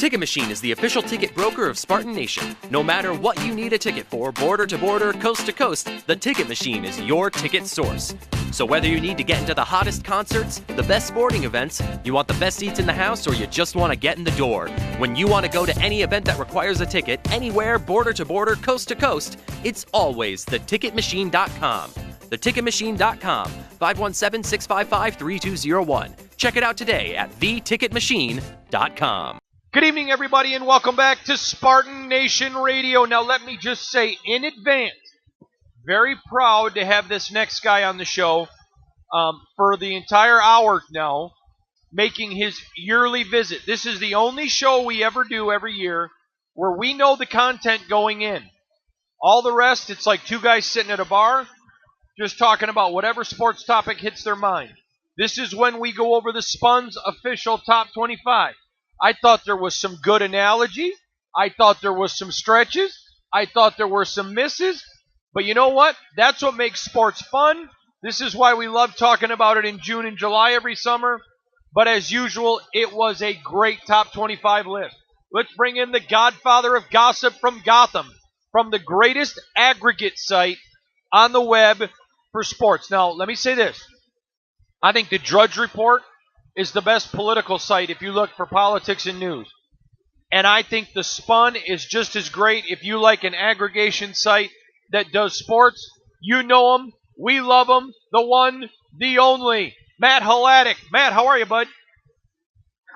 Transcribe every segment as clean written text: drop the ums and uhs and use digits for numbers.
Ticket Machine is the official ticket broker of Spartan Nation. No matter what you need a ticket for, border to border, coast to coast, the Ticket Machine is your ticket source. So whether you need to get into the hottest concerts, the best sporting events, you want the best seats in the house, or you just want to get in the door, when you want to go to any event that requires a ticket, anywhere, border to border, coast to coast, it's always theticketmachine.com. Theticketmachine.com, 517-655-3201. Check it out today at theticketmachine.com. Good evening, everybody, and welcome back to Spartan Nation Radio. Now, let me just say in advance, very proud to have this next guy on the show for the entire hour now, making his yearly visit. This is the only show we ever do every year where we know the content going in. All the rest, it's like two guys sitting at a bar just talking about whatever sports topic hits their mind. This is when we go over the Spun's official top 25. I thought there was some good analogy. I thought there was some stretches. I thought there were some misses. But you know what? That's what makes sports fun. This is why we love talking about it in June and July every summer. But as usual, it was a great top 25 list. Let's bring in the godfather of gossip from Gotham, from the greatest aggregate site on the web for sports. Now, let me say this. I think the Drudge Report is the best political site if you look for politics and news. And I think the Spun is just as great if you like an aggregation site that does sports. You know them. We love them. The one, the only, Matt Hladek. Matt, how are you, bud?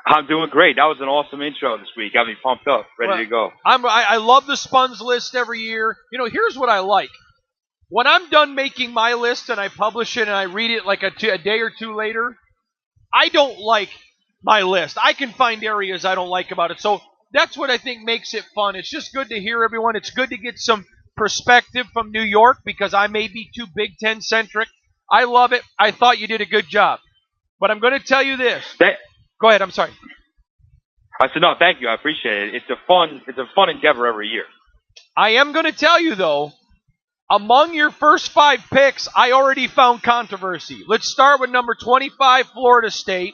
I'm doing great. That was an awesome intro this week. Got me pumped up, ready to go. I love the Spun's list every year. You know, here's what I like. When I'm done making my list and I publish it and I read it like a day or two later, I don't like my list. I can find areas I don't like about it. So that's what I think makes it fun. It's just good to hear everyone. It's good to get some perspective from New York because I may be too Big Ten centric. I love it. I thought you did a good job. But I'm going to tell you this. Go ahead. I'm sorry. I said, no, thank you. I appreciate it. It's a fun endeavor every year. I am going to tell you, though, among your first 5 picks, I already found controversy. Let's start with number 25, Florida State,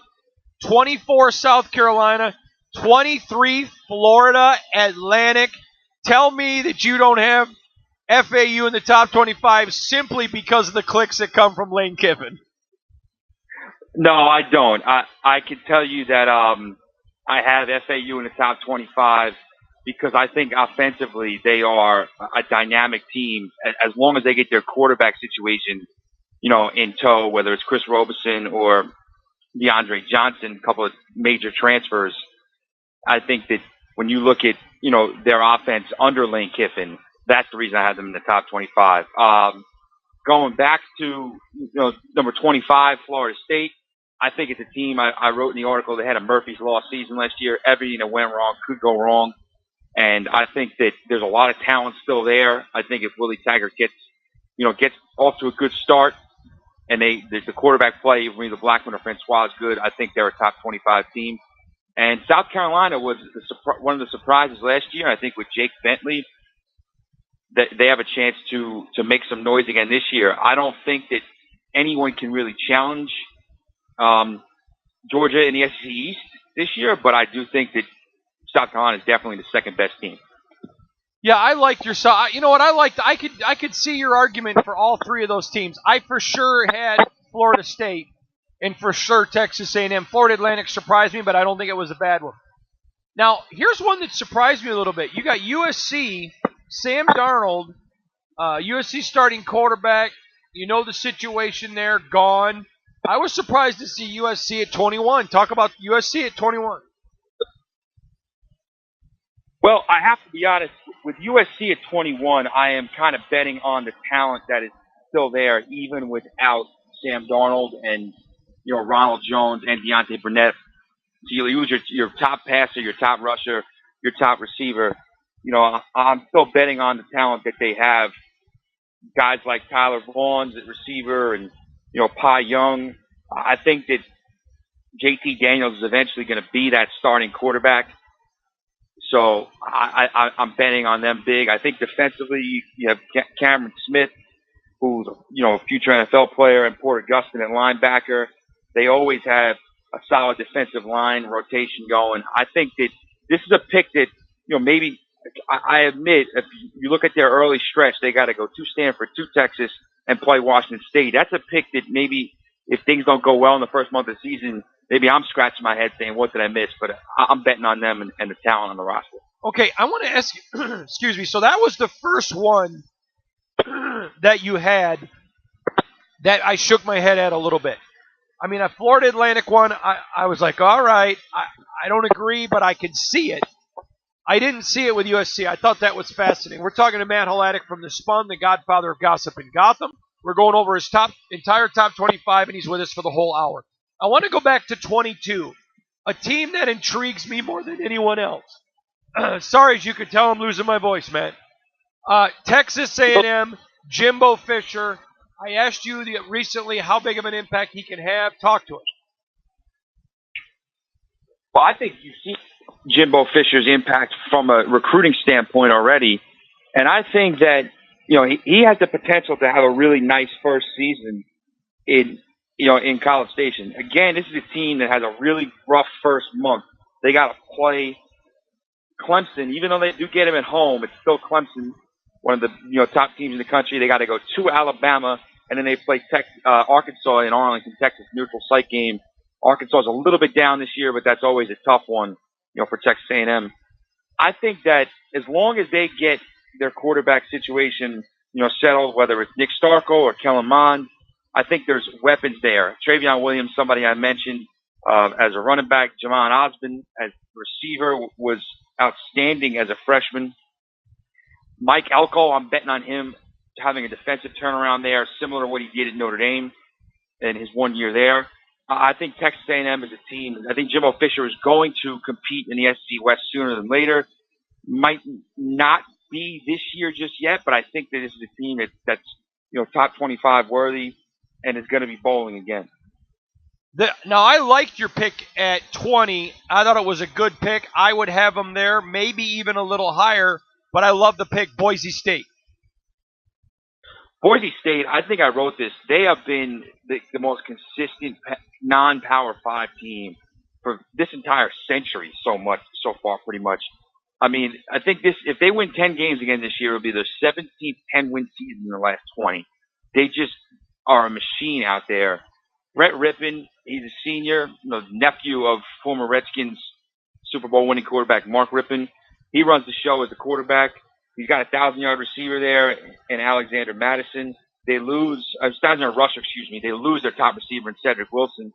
24, South Carolina, 23, Florida Atlantic. Tell me that you don't have FAU in the top 25 simply because of the clicks that come from Lane Kiffin. No, I don't. I can tell you that I have FAU in the top 25 because I think offensively they are a dynamic team as long as they get their quarterback situation, in tow, whether it's Chris Robeson or DeAndre Johnson, a couple of major transfers. I think that when you look at, their offense under Lane Kiffin, that's the reason I have them in the top 25. Going back to, number 25, Florida State, I think it's a team, I wrote in the article, they had a Murphy's Law season last year. Everything that went wrong could go wrong. And I think that there's a lot of talent still there. I think if Willie Taggart gets off to a good start and the quarterback play, when the Blackman or Francois is good, I think they're a top 25 team. And South Carolina was one of the surprises last year. I think with Jake Bentley, that they have a chance to make some noise again this year. I don't think that anyone can really challenge Georgia in the SEC East this year, but I do think that South Carolina is definitely the second best team. Yeah, I liked your – you know what I liked? I could see your argument for all three of those teams. I for sure had Florida State and for sure Texas A&M. Florida Atlantic surprised me, but I don't think it was a bad one. Now, here's one that surprised me a little bit. You got USC, Sam Darnold, USC starting quarterback. You know the situation there, gone. I was surprised to see USC at 21. Talk about USC at 21. Well, I have to be honest, with USC at 21, I am kind of betting on the talent that is still there, even without Sam Darnold and, Ronald Jones and Deontay Burnett. So you lose your top passer, your top rusher, your top receiver. I'm still betting on the talent that they have. Guys like Tyler Vaughn's at receiver and, Pai Young. I think that JT Daniels is eventually going to be that starting quarterback. So I'm betting on them big. I think defensively you have Cameron Smith, who's a future NFL player, and Porter Gustin at linebacker. They always have a solid defensive line rotation going. I think that this is a pick that, maybe I admit if you look at their early stretch, they got to go to Stanford, to Texas, and play Washington State. That's a pick that maybe if things don't go well in the first month of the season, maybe I'm scratching my head saying, what did I miss? But I'm betting on them and the talent on the roster. Okay, I want to ask you, excuse me, so that was the first one that you had that I shook my head at a little bit. I mean, a Florida Atlantic one, I was like, all right, I don't agree, but I can see it. I didn't see it with USC. I thought that was fascinating. We're talking to Matt Hladek from the Spun, the godfather of gossip in Gotham. We're going over his entire top 25, and he's with us for the whole hour. I want to go back to 22, a team that intrigues me more than anyone else. Sorry, as you could tell, I'm losing my voice, man. Texas A&M, Jimbo Fisher. I asked you recently how big of an impact he can have. Talk to us. Well, I think you've seen Jimbo Fisher's impact from a recruiting standpoint already. And I think that, he has the potential to have a really nice first season in College Station. Again, this is a team that has a really rough first month. They got to play Clemson. Even though they do get him at home, it's still Clemson, one of the top teams in the country. They got to go to Alabama, and then they play Arkansas in Arlington, Texas, neutral site game. Arkansas is a little bit down this year, but that's always a tough one, for Texas A&M. I think that as long as they get their quarterback situation, settled, whether it's Nick Starkel or Kellen Mond, I think there's weapons there. Travion Williams, somebody I mentioned, as a running back. Jamon Osborne as receiver was outstanding as a freshman. Mike Elko, I'm betting on him having a defensive turnaround there, similar to what he did at Notre Dame in his 1 year there. I think Texas A&M is a team. I think Jimbo Fisher is going to compete in the SEC West sooner than later. Might not be this year just yet, but I think that this is a team that's top 25 worthy and is going to be bowling again. Now, I liked your pick at 20. I thought it was a good pick. I would have them there, maybe even a little higher, but I love the pick, Boise State. Boise State, I think I wrote this. They have been the most consistent non-Power 5 team for this entire century so far, pretty much. I mean, I think if they win 10 games again this year, it'll be their 17th 10-win season in the last 20. They just are a machine out there. Brett Rippon, he's a senior, nephew of former Redskins Super Bowl winning quarterback Mark Rippon. He runs the show as a quarterback. He's got a 1,000-yard receiver there in Alexander Madison. They lose, 1,000-yard rusher, They lose their top receiver in Cedric Wilson,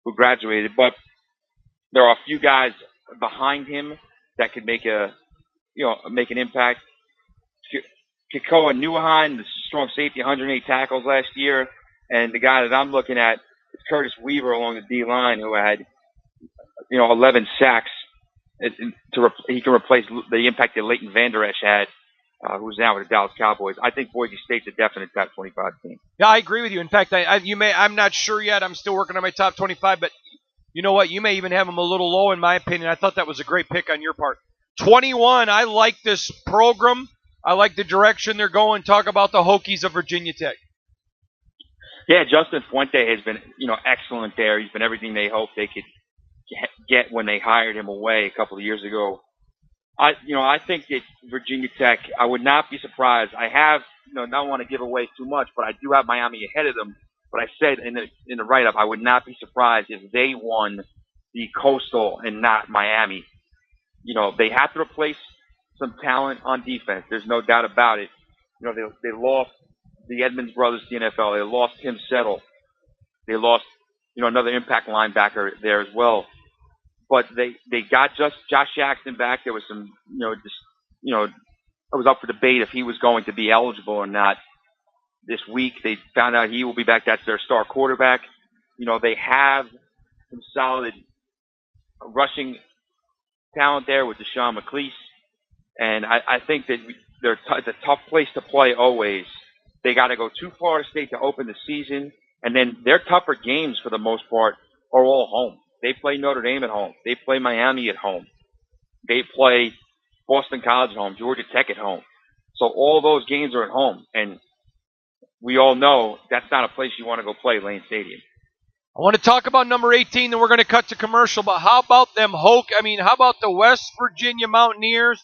who graduated. But there are a few guys behind him that could make an impact. Kekoa Nuahan, the strong safety, 108 tackles last year. And the guy that I'm looking at is Curtis Weaver along the D-line, who had, 11 sacks. He can replace the impact that Leighton Vander Esch had, who's now with the Dallas Cowboys. I think Boise State's a definite top 25 team. Yeah, I agree with you. In fact, I'm not sure yet. I'm still working on my top 25, but you know what? You may even have them a little low, in my opinion. I thought that was a great pick on your part. 21, I like this program. I like the direction they're going. Talk about the Hokies of Virginia Tech. Yeah, Justin Fuente has been, excellent there. He's been everything they hoped they could get when they hired him away a couple of years ago. I think that Virginia Tech, I would not be surprised. I have, not want to give away too much, but I do have Miami ahead of them. But I said in the write-up, I would not be surprised if they won the Coastal and not Miami. They have to replace some talent on defense. There's no doubt about it. They lost the Edmonds brothers to the NFL. They lost Tim Settle. They lost, another impact linebacker there as well. But they got Josh Jackson back. There was some, it was up for debate if he was going to be eligible or not. This week they found out he will be back. That's their star quarterback. They have some solid rushing talent there with Deshaun McClease. And I think that it's a tough place to play always. They got to go to Florida State to open the season. And then their tougher games, for the most part, are all home. They play Notre Dame at home. They play Miami at home. They play Boston College at home, Georgia Tech at home. So all those games are at home. And we all know that's not a place you want to go play, Lane Stadium. I want to talk about number 18, then we're going to cut to commercial. But how about how about the West Virginia Mountaineers?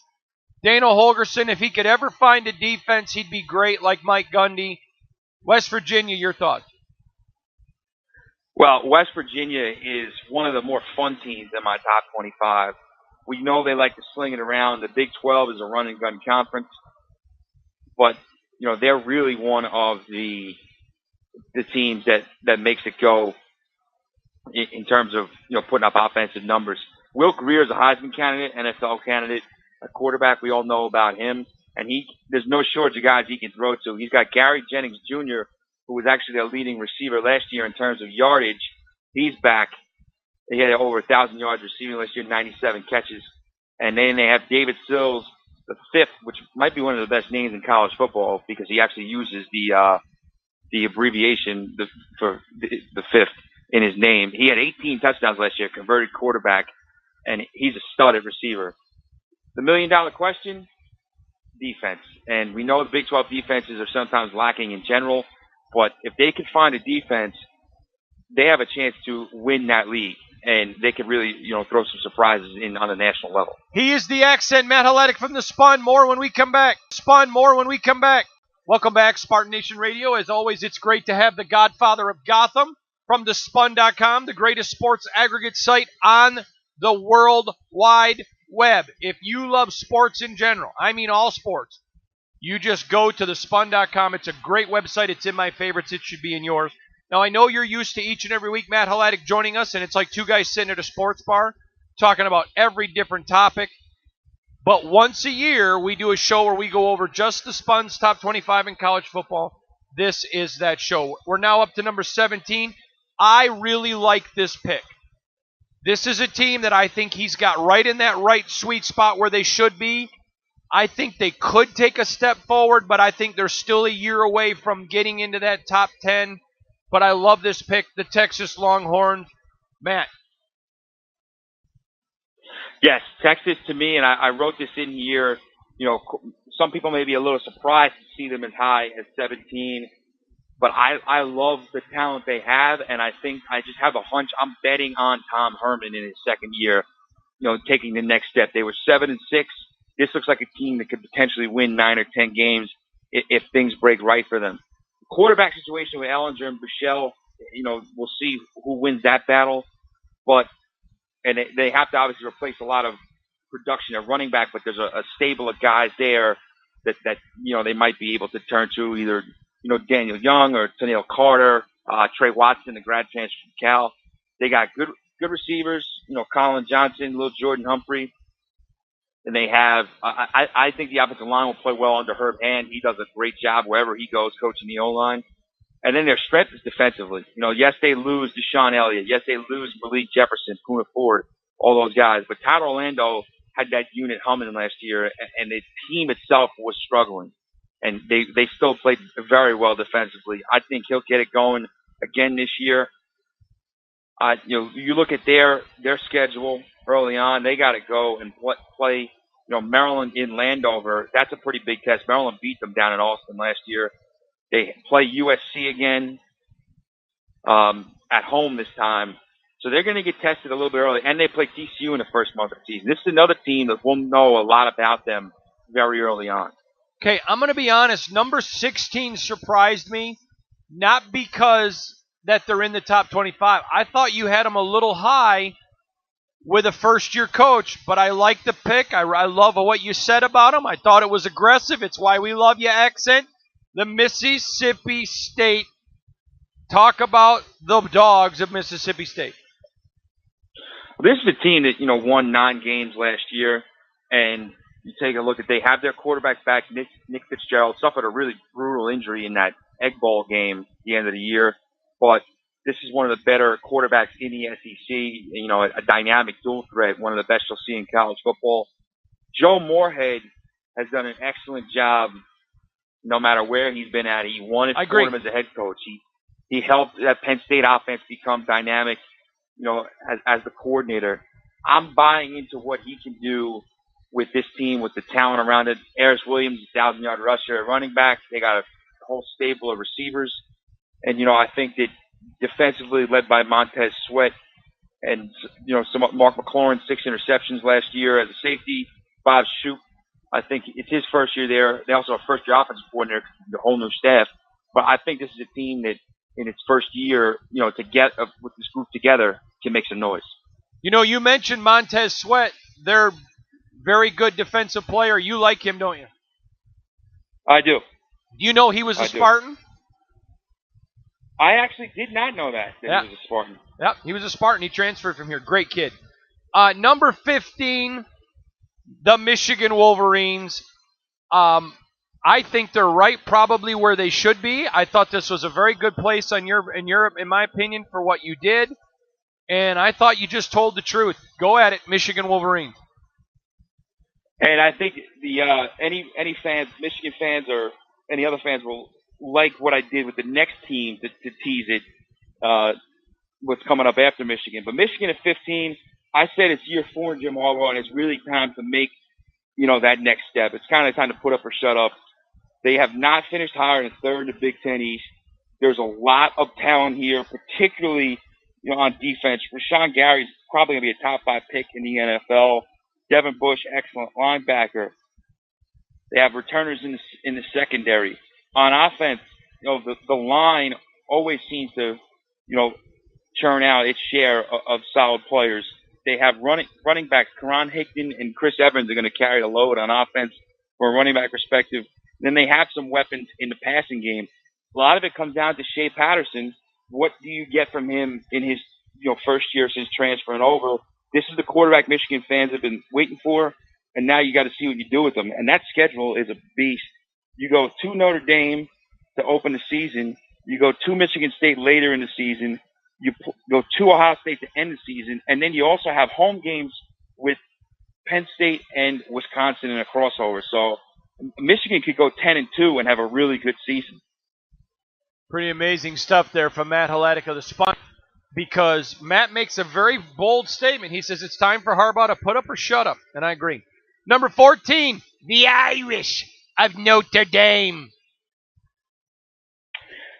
Dana Holgerson, if he could ever find a defense, he'd be great like Mike Gundy. West Virginia, your thoughts? Well, West Virginia is one of the more fun teams in my top 25. We know they like to sling it around. The Big 12 is a run and gun conference, but they're really one of the teams that makes it go in terms of putting up offensive numbers. Will Greer is a Heisman candidate, NFL candidate, a quarterback. We all know about him, and there's no shortage of guys he can throw to. He's got Gary Jennings Jr., who was actually a leading receiver last year in terms of yardage. He's back. He had over 1,000 yards receiving last year, 97 catches. And then they have David Sills, the fifth, which might be one of the best names in college football because he actually uses the abbreviation for the fifth in his name. He had 18 touchdowns last year, converted quarterback, and he's a stud at receiver. The million-dollar question, defense. And we know the Big 12 defenses are sometimes lacking in general, but if they can find a defense, they have a chance to win that league, and they could really, throw some surprises in on the national level. He is the accent, Matt Haletic from the Spun. More when we come back. Spun, more when we come back. Welcome back, Spartan Nation Radio. As always, it's great to have the Godfather of Gotham from the Spun.com, the greatest sports aggregate site on the World Wide Web. If you love sports in general, I mean all sports, you just go to the Spun.com. It's a great website. It's in my favorites. It should be in yours. Now, I know you're used to each and every week Matt Haletic joining us, and it's like two guys sitting at a sports bar talking about every different topic. But once a year, we do a show where we go over just the Spun's top 25 in college football. This is that show. We're now up to number 17. I really like this pick. This is a team that I think he's got right in that right sweet spot where they should be. I think they could take a step forward, but I think they're still a year away from getting into that top 10. But I love this pick, the Texas Longhorns. Matt. Yes, Texas to me, and I wrote this in here, some people may be a little surprised to see them as high as 17, but I love the talent they have, and I think I just have a hunch. I'm betting on Tom Herman in his second year, taking the next step. They were 7-6. This looks like a team that could potentially win 9 or 10 games if things break right for them. Quarterback situation with Ellinger and Buechele, we'll see who wins that battle. And they have to obviously replace a lot of production at running back, but there's a stable of guys there that they might be able to turn to, either Daniel Young or Tennille Carter, Trey Watson, the grad transfer from Cal. They got good receivers, Colin Johnson, little Jordan Humphrey. And they have, I think the offensive line will play well under Herb Hand. He does a great job wherever he goes coaching the O-line. And then their strength is defensively. Yes, they lose Deshaun Elliott. Yes, they lose Malik Jefferson, Poona Ford, all those guys. But Todd Orlando had that unit humming last year, and the team itself was struggling. And they still played very well defensively. I think he'll get it going again this year. You look at their schedule early on. They got to go and play. Maryland in Landover. That's a pretty big test. Maryland beat them down in Austin last year. They play USC again at home this time. So they're going to get tested a little bit early. And they play TCU in the first month of the season. This is another team that we'll know a lot about them very early on. Okay, I'm going to be honest. Number 16 surprised me, not because that they're in the top 25. I thought you had them a little high with a first-year coach, but I like the pick. I love what you said about them. I thought it was aggressive. It's why we love your accent. The Mississippi State. Talk about the dogs of Mississippi State. This is a team that, won 9 games last year, and you take a look at, they have their quarterback back. Nick Fitzgerald suffered a really brutal injury in that Egg Bowl game at the end of the year, but this is one of the better quarterbacks in the SEC, a dynamic dual threat, one of the best you'll see in college football. Joe Morehead has done an excellent job no matter where he's been at. He won his term as a head coach. He helped that Penn State offense become dynamic, as the coordinator. I'm buying into what he can do with this team, with the talent around it. Harris Williams, 1,000-yard rusher at running back. They got a whole stable of receivers. And, I think that defensively led by Montez Sweat and, some Mark McLaurin, 6 interceptions last year as a safety. Bob Shoop, I think it's his first year there. They also have first-year offensive coordinator, the whole new staff. But I think this is a team that in its first year, to get with this group together can make some noise. You mentioned Montez Sweat. They're very good defensive player. You like him, don't you? I do. Do you know he was a Spartan? I actually did not know that he was a Spartan. Yep, he was a Spartan. He transferred from here. Great kid. Number 15, the Michigan Wolverines. I think they're right probably where they should be. I thought this was a very good place in my opinion, for what you did. And I thought you just told the truth. Go at it, Michigan Wolverines. And I think any fans, Michigan fans or any other fans, will like what I did with the next team to tease it, what's coming up after Michigan. But Michigan at 15, I said it's year 4 in Jim Harbaugh, and it's really time to make, that next step. It's kind of time to put up or shut up. They have not finished higher than 3rd in the Big Ten East. There's a lot of talent here, particularly, on defense. Rashawn Gary's probably going to be a top 5 pick in the NFL. Devin Bush, excellent linebacker. They have returners in the secondary. On offense, the line always seems to, churn out its share of solid players. They have running backs. Karan Higdon and Chris Evans are going to carry the load on offense from a running back perspective. Then they have some weapons in the passing game. A lot of it comes down to Shea Patterson. What do you get from him in his first year since transferring over? This is the quarterback Michigan fans have been waiting for, and now you got to see what you do with them. And that schedule is a beast. You go to Notre Dame to open the season. You go to Michigan State later in the season. You go to Ohio State to end the season. And then you also have home games with Penn State and Wisconsin in a crossover. So Michigan could go 10-2 and have a really good season. Pretty amazing stuff there from Matt Hladek of the Spun, because Matt makes a very bold statement. He says it's time for Harbaugh to put up or shut up, and I agree. Number 14, the Irish of Notre Dame.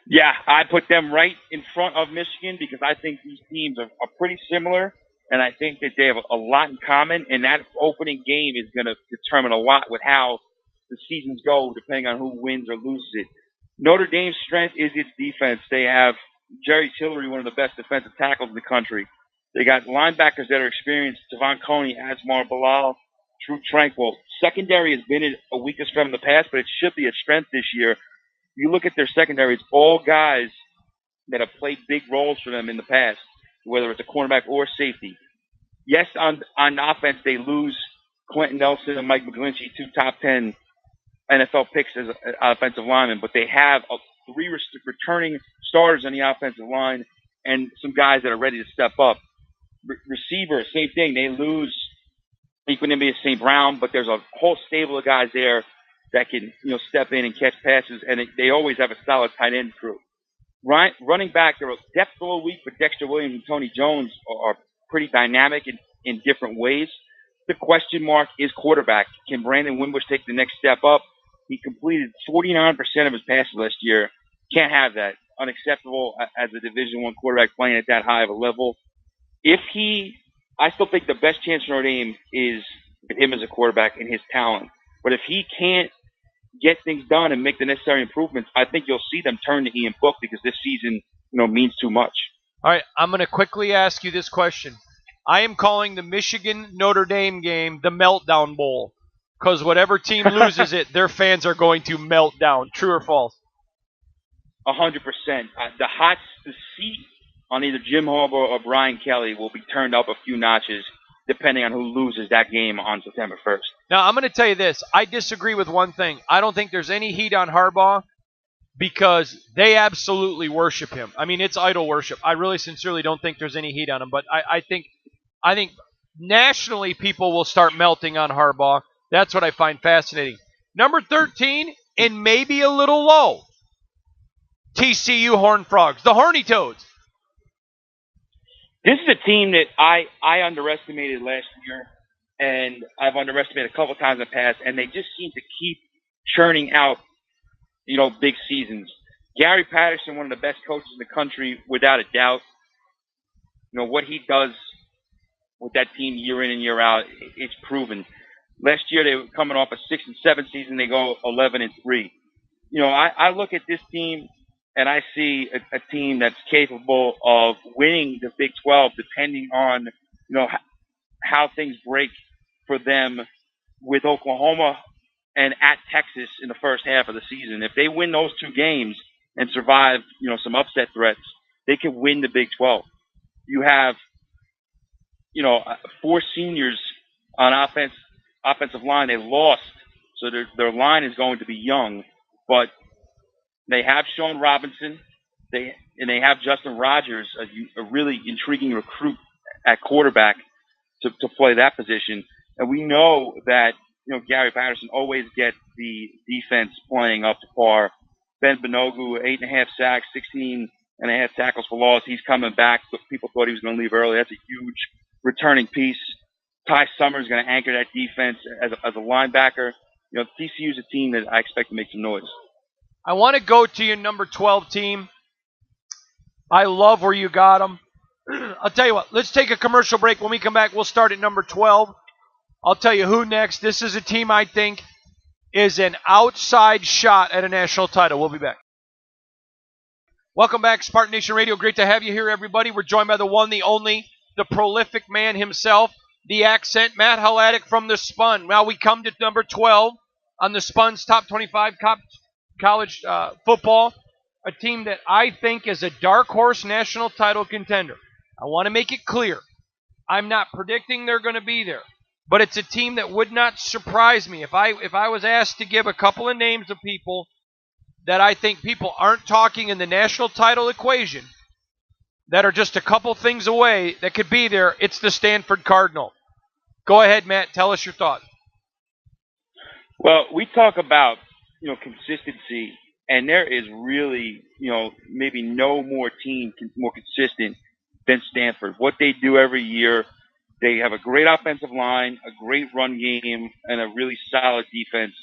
Yeah, I put them right in front of Michigan because I think these teams are pretty similar, and I think that they have a lot in common, and that opening game is going to determine a lot with how the seasons go, depending on who wins or loses it. Notre Dame's strength is its defense. They have Jerry Tillery, one of the best defensive tackles in the country. They got linebackers that are experienced, Tavon Coney, Asmar Bilal, Drew Tranquil. Secondary has been a weakness for them in the past, but it should be a strength this year. You look at their secondary, it's all guys that have played big roles for them in the past, whether it's a cornerback or safety. Yes, on offense, they lose Quentin Nelson and Mike McGlinchey, 2 top 10 NFL picks as offensive linemen, but they have 3 returning starters on the offensive line and some guys that are ready to step up. Receiver, same thing. They lose Equanimous St. Brown, but there's a whole stable of guys there that can, step in and catch passes, and they always have a solid tight end crew. Running back, they're depth a little weak, but Dexter Williams and Tony Jones are pretty dynamic in different ways. The question mark is quarterback. Can Brandon Wimbush take the next step up? He completed 49% of his passes last year. Can't have that. Unacceptable as a Division I quarterback playing at that high of a level. I still think the best chance for Notre Dame is with him as a quarterback and his talent. But if he can't get things done and make the necessary improvements, I think you'll see them turn to Ian Book because this season, means too much. All right, I'm going to quickly ask you this question. I am calling the Michigan-Notre Dame game the Meltdown Bowl because whatever team loses it, their fans are going to melt down. True or false? 100%. The seat on either Jim Harbaugh or Brian Kelly will be turned up a few notches depending on who loses that game on September 1st. Now, I'm going to tell you this. I disagree with one thing. I don't think there's any heat on Harbaugh because they absolutely worship him. I mean, it's idol worship. I really sincerely don't think there's any heat on him, but I think nationally people will start melting on Harbaugh. That's what I find fascinating. Number 13, and maybe a little low, TCU Horned Frogs, the Horny Toads. This is a team that I underestimated last year, and I've underestimated a couple times in the past, and they just seem to keep churning out, big seasons. Gary Patterson, one of the best coaches in the country, without a doubt. What he does with that team year in and year out, it's proven. Last year they were coming off a 6-7 season. They go 11-3. I look at this team and I see a team that's capable of winning the Big 12, depending on how things break for them with Oklahoma and at Texas in the first half of the season. If they win those two games and survive, some upset threats, they can win the Big 12. You have, 4 seniors on offensive line. They lost, so their line is going to be young, but they have Sean Robinson. They have Justin Rogers, a really intriguing recruit at quarterback to play that position. And we know that Gary Patterson always gets the defense playing up to par. Ben Benogu, 8.5 sacks, 16.5 tackles for loss. He's coming back. People thought he was going to leave early. That's a huge returning piece. Ty Summers is going to anchor that defense as a linebacker. TCU is a team that I expect to make some noise. I want to go to your number 12 team. I love where you got them. I'll tell you what, let's take a commercial break. When we come back, we'll start at number 12. I'll tell you who next. This is a team I think is an outside shot at a national title. We'll be back. Welcome back, Spartan Nation Radio. Great to have you here, everybody. We're joined by the one, the only, the prolific man himself, the accent, Matt Hladek from the Spun. Now we come to number 12 on the Spun's top 25 college football, a team that I think is a dark horse national title contender. I want to make it clear. I'm not predicting they're going to be there, but it's a team that would not surprise me. If I was asked to give a couple of names of people that I think people aren't talking in the national title equation, that are just a couple things away that could be there, it's the Stanford Cardinal. Go ahead, Matt. Tell us your thoughts. Well, we talk about, consistency, and there is really, maybe no more team more consistent than Stanford. What they do every year, they have a great offensive line, a great run game, and a really solid defense,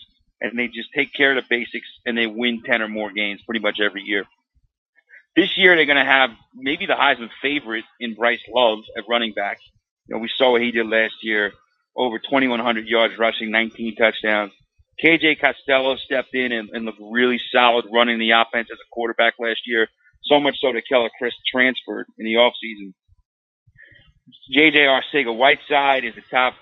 and they just take care of the basics, and they win 10 or more games pretty much every year. This year, they're going to have maybe the Heisman favorite in Bryce Love at running back. We saw what he did last year, over 2,100 yards rushing, 19 touchdowns. KJ Costello stepped in and looked really solid running the offense as a quarterback last year, so much so that Keller Chris transferred in the offseason. J.J. Arcega-Whiteside is the top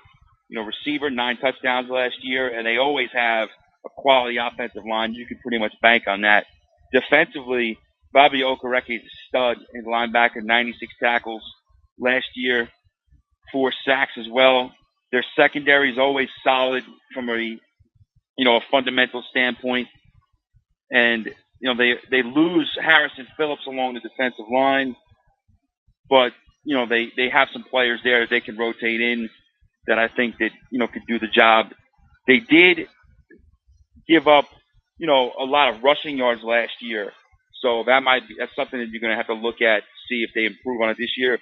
receiver, 9 touchdowns last year, and they always have a quality offensive line. You can pretty much bank on that. Defensively, Bobby Okereke is a stud in linebacker, 96 tackles last year, 4 sacks as well. Their secondary is always solid from a fundamental standpoint. And, they lose Harrison Phillips along the defensive line, but, they have some players there that they can rotate in that I think that, could do the job. They did give up, a lot of rushing yards last year. So that's something that you're going to have to look at to see if they improve on it this year.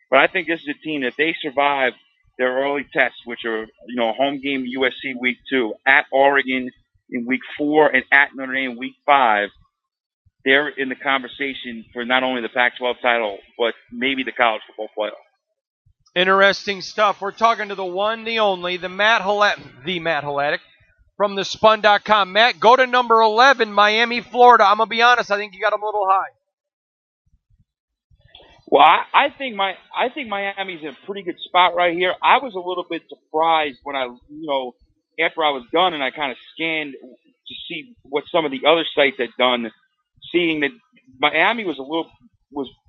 But I think this is a team that they survive their early tests, which are, home game USC week 2, at Oregon in week 4, and at Notre Dame week 5. They're in the conversation for not only the Pac-12 title, but maybe the college football playoff. Interesting stuff. We're talking to the one, the only, the Matt Hladek from the Spun.com. Matt, go to number 11, Miami, Florida. I'm going to be honest, I think you got them a little high. Well, I think Miami's in a pretty good spot right here. I was a little bit surprised when after I was done and I kind of scanned to see what some of the other sites had done, seeing that Miami was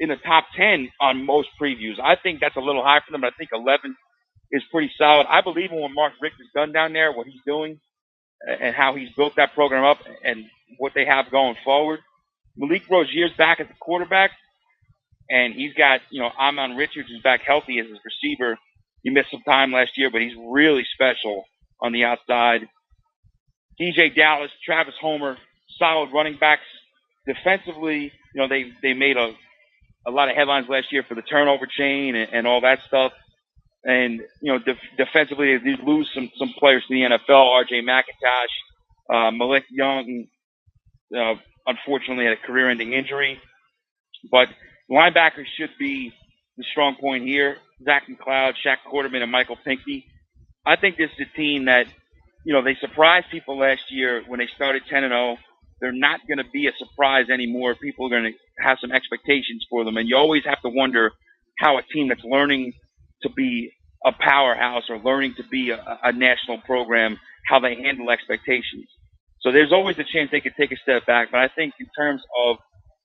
in the top 10 on most previews. I think that's a little high for them, but I think 11 is pretty solid. I believe in what Mark Richter's done down there, what he's doing, and how he's built that program up and what they have going forward. Malik Rozier's back as the quarterback, and he's got, Amon Richards is back healthy as his receiver. He missed some time last year, but he's really special on the outside. DJ Dallas, Travis Homer, solid running backs. Defensively, they made a lot of headlines last year for the turnover chain and all that stuff. And, defensively, they did lose some players to the NFL, R.J. McIntosh, Malik Young, unfortunately had a career-ending injury. But linebackers should be the strong point here. Zach McLeod, Shaq Quarterman, and Michael Pinckney. I think this is a team that, they surprised people last year when they started 10-0. They're not going to be a surprise anymore. People are going to have some expectations for them. And you always have to wonder how a team that's learning to be a powerhouse or learning to be a national program, how they handle expectations. So there's always a chance they could take a step back. But I think in terms of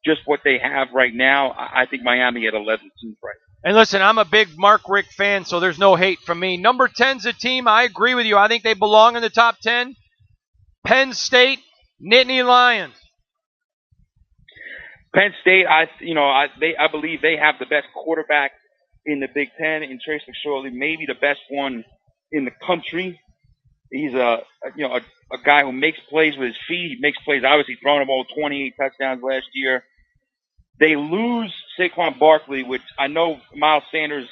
just what they have right now, I think Miami at 11-2 right. And listen, I'm a big Mark Richt fan, so there's no hate from me. Number 10's a team, I agree with you. I think they belong in the top 10. Penn State, Nittany Lions. Penn State, I believe they have the best quarterback in the Big Ten in Trace McSorley, maybe the best one in the country. He's a guy who makes plays with his feet. He makes plays, obviously throwing the ball 28 touchdowns last year. They lose Saquon Barkley, which I know Miles Sanders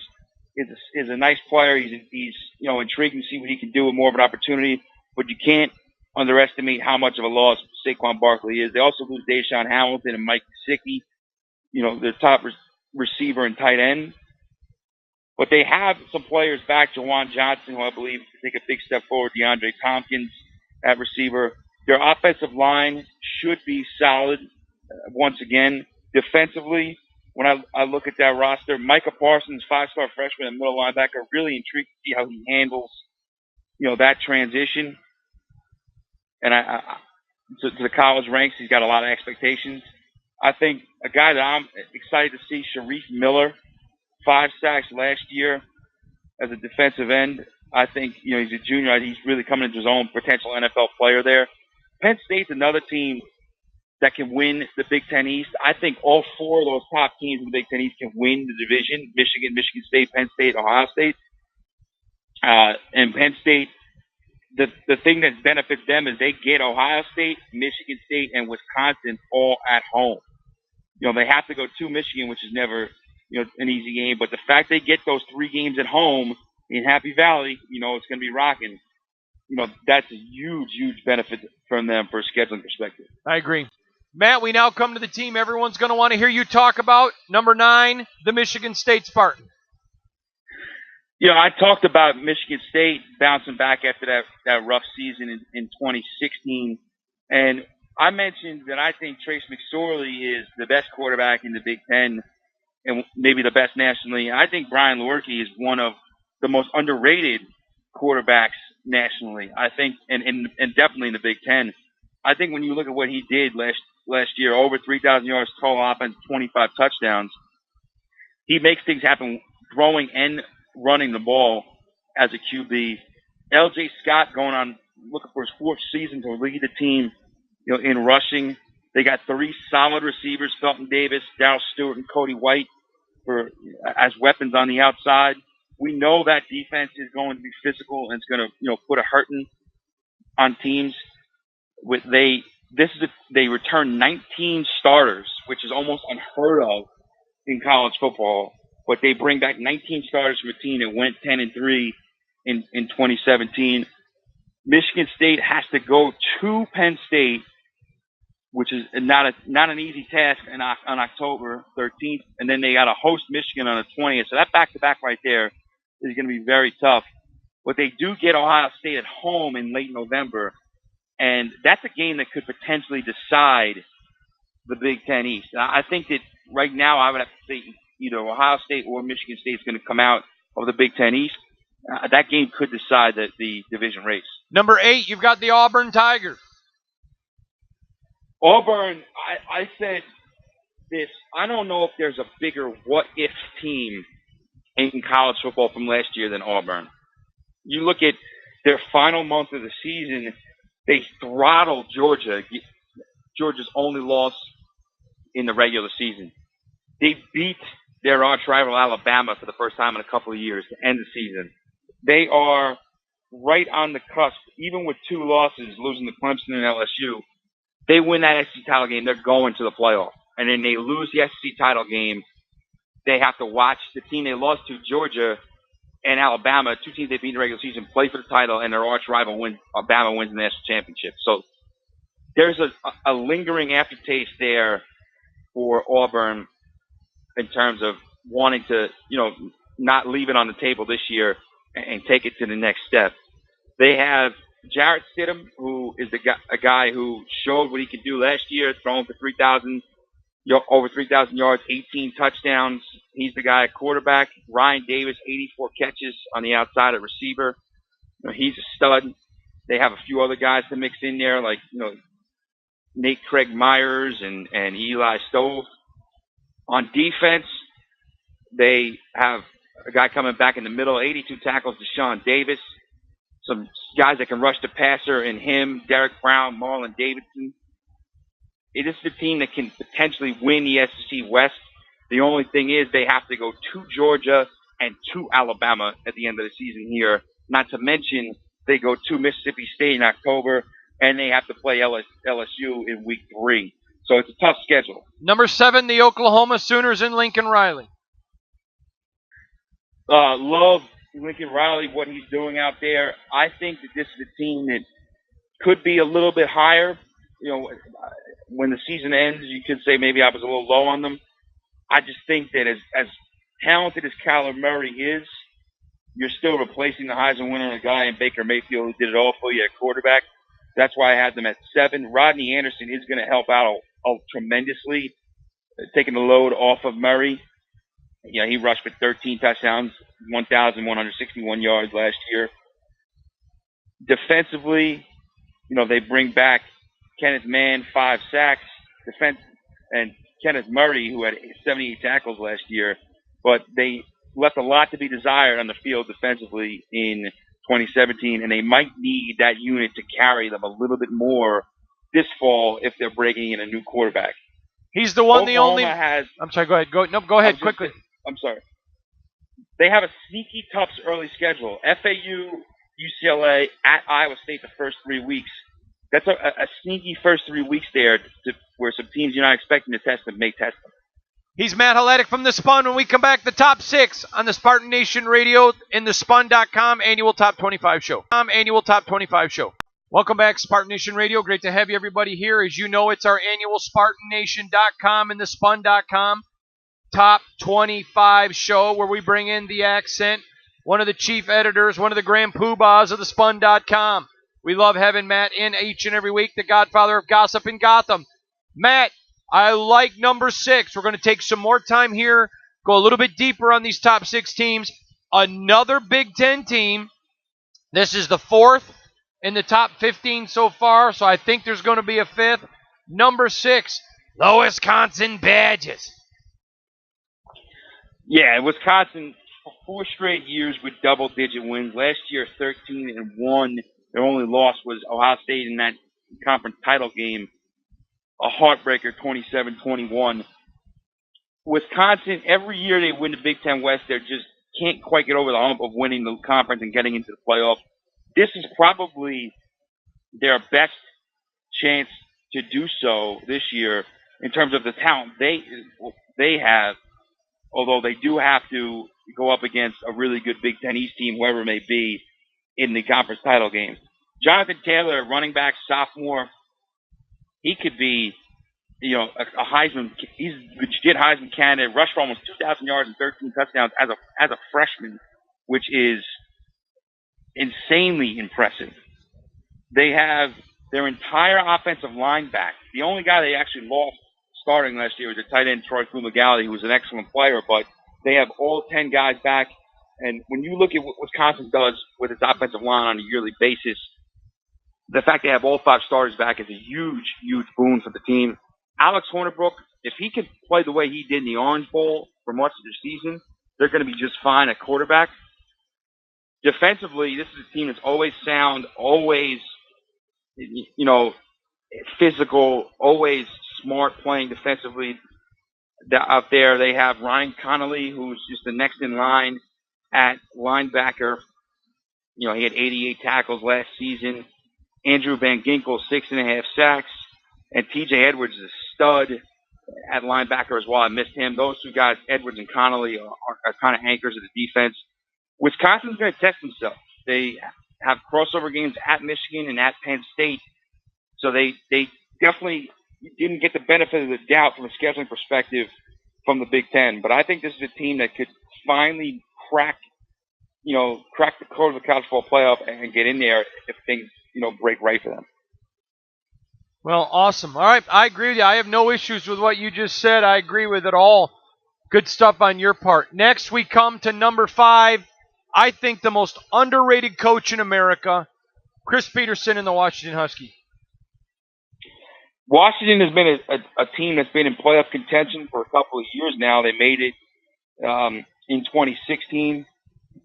is a nice player. He's intriguing to see what he can do with more of an opportunity, but you can't underestimate how much of a loss Saquon Barkley is. They also lose Deshaun Hamilton and Mike Gesicki, their top receiver and tight end. But they have some players back, Jawan Johnson, who I believe can take a big step forward, DeAndre Tompkins at receiver. Their offensive line should be solid once again. Defensively, when I look at that roster, Micah Parsons, 5-star freshman and middle linebacker, really intrigued to see how he handles, that transition. And to the college ranks, he's got a lot of expectations. I think a guy that I'm excited to see, Sharif Miller, 5 sacks last year as a defensive end. I think, he's a junior. He's really coming into his own potential NFL player there. Penn State's another team that can win the Big Ten East. I think all 4 of those top teams in the Big Ten East can win the division: Michigan, Michigan State, Penn State, Ohio State. And Penn State, the thing that benefits them is they get Ohio State, Michigan State, and Wisconsin all at home. They have to go to Michigan, which is never an easy game. But the fact they get those 3 games at home in Happy Valley, it's going to be rocking. That's a huge, huge benefit from them for a scheduling perspective. I agree. Matt, we now come to the team everyone's going to want to hear you talk about. Number 9, the Michigan State Spartans. I talked about Michigan State bouncing back after that rough season in 2016. And I mentioned that I think Trace McSorley is the best quarterback in the Big Ten and maybe the best nationally. I think Bryan Lourd is one of the most underrated quarterbacks nationally. I think, and definitely in the Big Ten. I think when you look at what he did last year, over 3,000 yards total offense, 25 touchdowns, he makes things happen throwing and running the ball as a QB. L.J. Scott going on looking for his 4th season to lead the team, in rushing. They got 3 solid receivers, Felton Davis, Darryl Stewart, and Cody White as weapons on the outside. We know that defense is going to be physical and it's going to, put a hurting on teams. They return 19 starters, which is almost unheard of in college football. But they bring back 19 starters from a team that went 10-3 in 2017. Michigan State has to go to Penn State, which is not an easy task on October 13th, and then they got to host Michigan on the 20th. So that back-to-back right there is going to be very tough. But they do get Ohio State at home in late November, and that's a game that could potentially decide the Big Ten East. I think that right now I would have to say either Ohio State or Michigan State is going to come out of the Big Ten East. That game could decide the division race. Number 8, you've got the Auburn Tigers. Auburn, I said this. I don't know if there's a bigger what-if team in college football from last year than Auburn. You look at their final month of the season, they throttled Georgia. Georgia's only loss in the regular season. They beat their arch rival Alabama for the first time in a couple of years to end the season. They are right on the cusp, even with 2 losses, losing to Clemson and LSU. They win that SEC title game, they're going to the playoff. And then they lose the SEC title game. They have to watch the team they lost to, Georgia and Alabama, 2 teams they beat in the regular season, play for the title, and their arch rival Alabama wins the national championship. So there's a lingering aftertaste there for Auburn in terms of wanting to, not leave it on the table this year and take it to the next step. They have Jarrett Siddim, who is a guy who showed what he could do last year, throwing for over 3,000 yards, 18 touchdowns. He's the guy at quarterback. Ryan Davis, 84 catches on the outside at receiver. He's a stud. They have a few other guys to mix in there, like Nate Craig Myers and Eli Stove. On defense, they have a guy coming back in the middle, 82 tackles, Deshaun Davis. Some guys that can rush the passer in him, Derek Brown, Marlon Davidson. It is the team that can potentially win the SEC West. The only thing is they have to go to Georgia and to Alabama at the end of the season here. Not to mention they go to Mississippi State in October, and they have to play LSU in week 3. So it's a tough schedule. Number 7, the Oklahoma Sooners in Lincoln Riley. Love Lincoln Riley, what he's doing out there. I think that this is a team that could be a little bit higher. When the season ends, you could say maybe I was a little low on them. I just think that as talented as Kyler Murray is, you're still replacing the Heisman winner, a guy in Baker Mayfield who did it all for you at quarterback. That's why I had them at 7. Rodney Anderson is going to help out tremendously, taking the load off of Murray. He rushed for 13 touchdowns, 1,161 yards last year. Defensively, they bring back Kenneth Mann, 5 sacks. And Kenneth Murray, who had 78 tackles last year. But they left a lot to be desired on the field defensively in 2017, and they might need that unit to carry them a little bit more this fall if they're breaking in a new quarterback. He's the one, Oklahoma the only. I'm sorry. Go ahead. Go ahead quickly. I'm sorry. They have a sneaky tough early schedule. FAU, UCLA, at Iowa State the first 3 weeks. That's a sneaky first 3 weeks there where some teams you're not expecting to test them may test them. He's Matt Haletic from the Spun. When we come back, the top 6 on the Spartan Nation Radio in the Spun.com annual Top 25 show. Welcome back, Spartan Nation Radio. Great to have you, everybody, here. As you know, it's our annual SpartanNation.com and the Spun.com Top 25 show where we bring in the accent, one of the chief editors, one of the grand poobahs of the Spun.com. We love having Matt in each and every week, the godfather of gossip in Gotham. Matt, I like number 6. We're going to take some more time here, go a little bit deeper on these top 6 teams. Another Big Ten team. This is the 4th in the top 15 so far, so I think there's going to be a 5th. Number 6, the Wisconsin Badgers. Yeah, Wisconsin, 4 straight years with double-digit wins. Last year, 13-1. Their only loss was Ohio State in that conference title game. A heartbreaker, 27-21. Wisconsin, every year they win the Big Ten West, they just can't quite get over the hump of winning the conference and getting into the playoffs. This is probably their best chance to do so this year in terms of the talent they have, although they do have to go up against a really good Big Ten East team, whoever it may be, in the conference title game. Jonathan Taylor, running back, sophomore, he could be, a Heisman. He's a legit Heisman candidate. Rushed for almost 2,000 yards and 13 touchdowns as a freshman, which is insanely impressive. They have their entire offensive line back. The only guy they actually lost starting last year was a tight end, Troy Fumagalli, who was an excellent player, but they have all 10 guys back. And when you look at what Wisconsin does with its offensive line on a yearly basis, the fact they have all 5 starters back is a huge, huge boon for the team. Alex Hornibrook, if he can play the way he did in the Orange Bowl for much of the season, they're going to be just fine at quarterback. Defensively, this is a team that's always sound, always, physical, always smart playing defensively. Out there, they have Ryan Connolly, who's just the next in line at linebacker. He had 88 tackles last season. Andrew Van Ginkel, 6.5 sacks. And TJ Edwards is a stud at linebacker as well. I missed him. Those 2 guys, Edwards and Connolly, are kind of anchors of the defense. Wisconsin's going to test themselves. They have crossover games at Michigan and at Penn State. So they definitely didn't get the benefit of the doubt from a scheduling perspective from the Big Ten. But I think this is a team that could finally crack the code of the college football playoff and get in there if things, break right for them. Well, awesome. All right, I agree with you. I have no issues with what you just said. I agree with it all. Good stuff on your part. Next, we come to number 5. I think the most underrated coach in America, Chris Peterson and the Washington Huskies. Washington has been a team that's been in playoff contention for a couple of years now. They made it in 2016.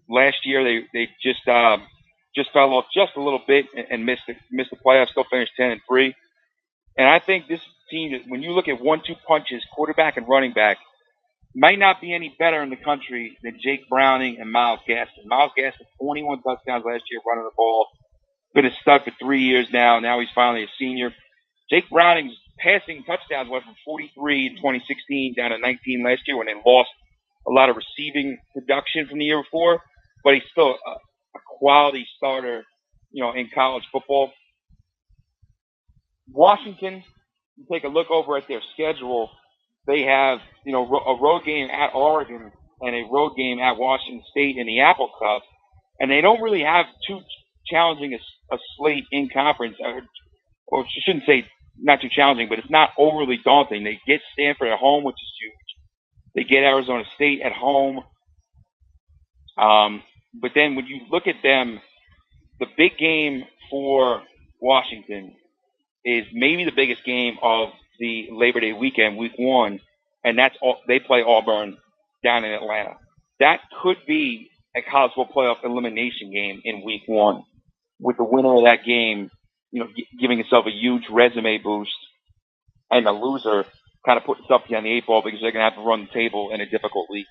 Last year, they just fell off just a little bit and missed the playoffs. Still finished 10-3. And I think this team, when you look at 1-2 punches, quarterback and running back, might not be any better in the country than Jake Browning and Myles Gaskin. Myles Gaskin, 21 touchdowns last year running the ball. Been a stud for 3 years now. Now he's finally a senior. Jake Browning's passing touchdowns went from 43 in 2016 down to 19 last year when they lost a lot of receiving production from the year before. But he's still a quality starter, in college football. Washington, you take a look over at their schedule. They have, a road game at Oregon and a road game at Washington State in the Apple Cup. And they don't really have too challenging a slate in conference. Or I shouldn't say not too challenging, but it's not overly daunting. They get Stanford at home, which is huge. They get Arizona State at home. But then when you look at them, the big game for Washington is maybe the biggest game of the Labor Day weekend, week 1, and they play Auburn down in Atlanta. That could be a college football playoff elimination game in week 1, with the winner of that game, giving itself a huge resume boost, and the loser kind of putting stuff behind the 8 ball because they're going to have to run the table in a difficult league.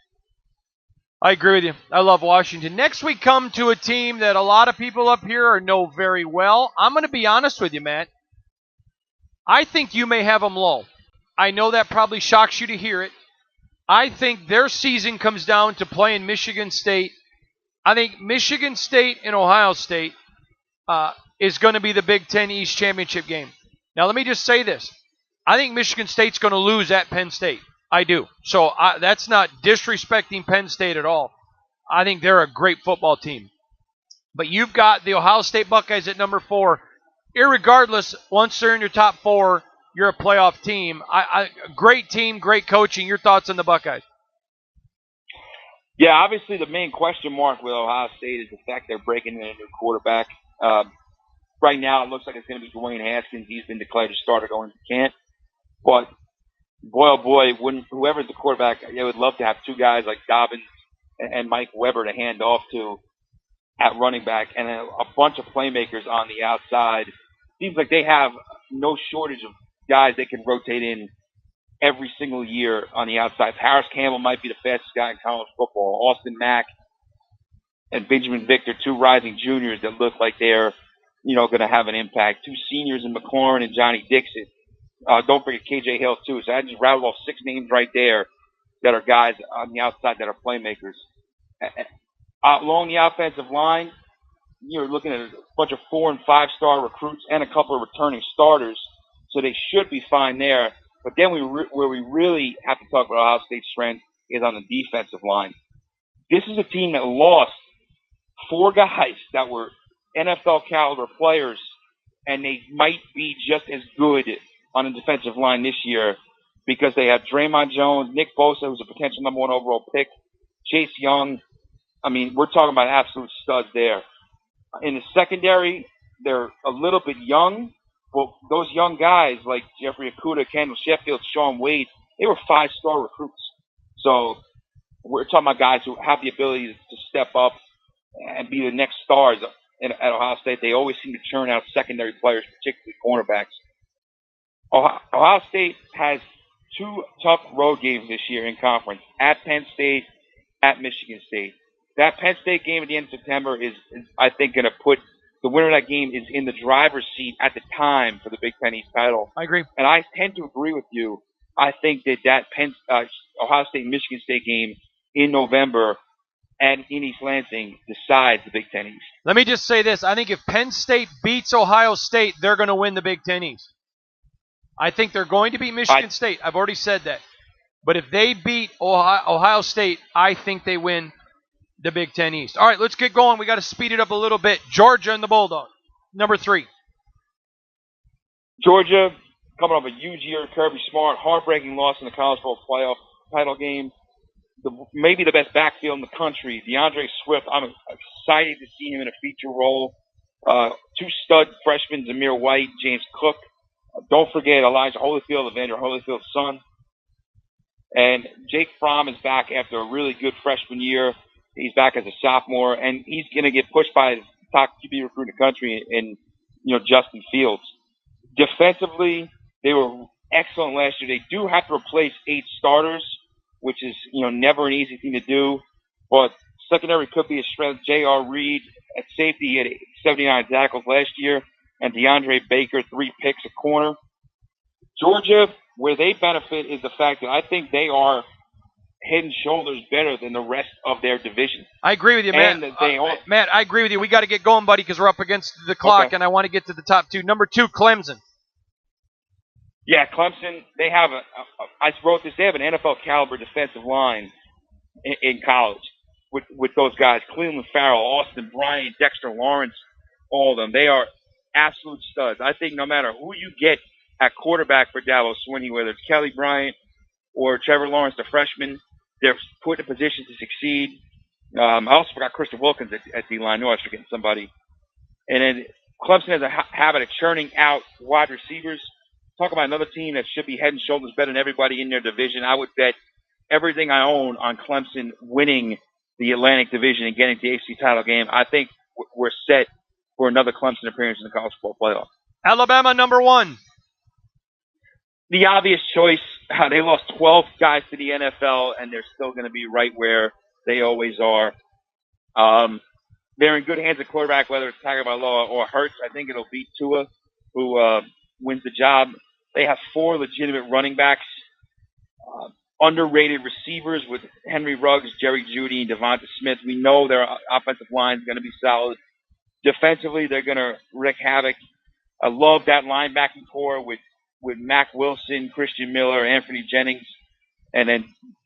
I agree with you. I love Washington. Next, we come to a team that a lot of people up here know very well. I'm going to be honest with you, Matt. I think you may have them low. I know that probably shocks you to hear it. I think their season comes down to playing Michigan State. I think Michigan State and Ohio State is going to be the Big Ten East Championship game. Now, let me just say this. I think Michigan State's going to lose at Penn State. I do. So that's not disrespecting Penn State at all. I think they're a great football team. But you've got the Ohio State Buckeyes at number 4. Irregardless, once they're in your top 4, you're a playoff team. Great team, great coaching. Your thoughts on the Buckeyes? Yeah, obviously the main question mark with Ohio State is the fact they're breaking in a new quarterback. Right now it looks like it's going to be Dwayne Haskins. He's been declared a starter going to camp. But boy, oh boy, whoever's the quarterback, they would love to have 2 guys like Dobbins and Mike Weber to hand off to at running back and a bunch of playmakers on the outside. Seems like they have no shortage of guys they can rotate in every single year on the outside. Paris Campbell might be the fastest guy in college football. Austin Mack and Benjamin Victor, 2 rising juniors that look like they're, going to have an impact. 2 seniors in McLaurin and Johnny Dixon. Don't forget KJ Hill, too. So I just rattled off 6 names right there that are guys on the outside that are playmakers. Along the offensive line, you're looking at a bunch of 4- and 5-star recruits and a couple of returning starters, so they should be fine there. But then where we really have to talk about Ohio State's strength is on the defensive line. This is a team that lost 4 guys that were NFL caliber players, and they might be just as good on the defensive line this year because they have Draymond Jones, Nick Bosa, who's a potential number 1 overall pick, Chase Young. I mean, we're talking about absolute studs there. In the secondary, they're a little bit young. Well, those young guys like Jeffrey Okudah, Kendall Sheffield, Sean Wade, they were 5-star recruits. So we're talking about guys who have the ability to step up and be the next stars at Ohio State. They always seem to churn out secondary players, particularly cornerbacks. Ohio State has 2 tough road games this year in conference, at Penn State, at Michigan State. That Penn State game at the end of September is I think, going to put the winner of that game is in the driver's seat at the time for the Big Ten East title. I agree. And I tend to agree with you. I think that Ohio State-Michigan State game in November and in East Lansing decides the Big Ten East. Let me just say this. I think if Penn State beats Ohio State, they're going to win the Big Ten East. I think they're going to beat Michigan State. I've already said that. But if they beat Ohio State, I think they win the Big Ten East. All right, let's get going. We got to speed it up a little bit. Georgia and the Bulldogs, number 3. Georgia coming off a huge year. Kirby Smart, heartbreaking loss in the college football playoff title game. Maybe the best backfield in the country. DeAndre Swift, I'm excited to see him in a feature role. 2 stud freshmen, Zamir White, James Cook. Don't forget Elijah Holyfield, Evander Holyfield's son. And Jake Fromm is back after a really good freshman year. He's back as a sophomore, and he's going to get pushed by the top QB recruit in the country in Justin Fields. Defensively, they were excellent last year. They do have to replace 8 starters, which is never an easy thing to do. But secondary could be a strength. J.R. Reed at safety, he had 79 tackles last year, and DeAndre Baker 3 picks a corner. Georgia, where they benefit is the fact that I think they are head and shoulders better than the rest of their division. I agree with you, Matt. Matt, I agree with you. We got to get going, buddy, because we're up against the clock, and I want to get to the top 2. Number 2, Clemson. Yeah, Clemson, they have I wrote this, they have an NFL caliber defensive line in college with those guys. Cleveland Farrell, Austin Bryant, Dexter Lawrence, all of them. They are absolute studs. I think no matter who you get at quarterback for Dallas Swinney, whether it's Kelly Bryant or Trevor Lawrence, the freshman, they're put in a position to succeed. I also forgot Christopher Wilkins at D-line. I knew I was forgetting somebody. And then Clemson has a habit of churning out wide receivers. Talk about another team that should be head and shoulders better than everybody in their division. I would bet everything I own on Clemson winning the Atlantic Division and getting to the AFC title game. I think we're set for another Clemson appearance in the college football playoff. Alabama, number 1. The obvious choice. They lost 12 guys to the NFL, and they're still going to be right where they always are. They're in good hands at quarterback, whether it's Tagovailoa or Hurts. I think it'll beat Tua, who wins the job. They have 4 legitimate running backs, underrated receivers with Henry Ruggs, Jerry Jeudy, and Devonta Smith. We know their offensive line is going to be solid. Defensively, they're going to wreak havoc. I love that linebacking core with Mac Wilson, Christian Miller, Anthony Jennings, and then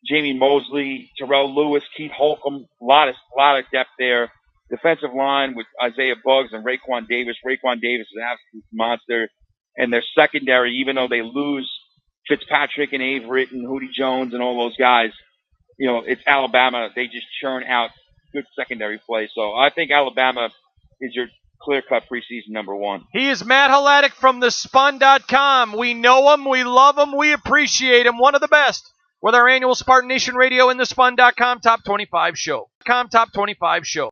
Jamie Mosley, Terrell Lewis, Keith Holcomb. A lot of depth there. Defensive line with Isaiah Buggs and Raekwon Davis. Raekwon Davis is an absolute monster. And their secondary, even though they lose Fitzpatrick and Averett and Hootie Jones and all those guys, it's Alabama. They just churn out good secondary play. So I think Alabama is your clear-cut preseason number 1. He is Matt Halatic from the Spun.com. We know him, we love him, we appreciate him. One of the best with our annual Spartan Nation Radio and the Spun.com Top 25 show. Top 25 show.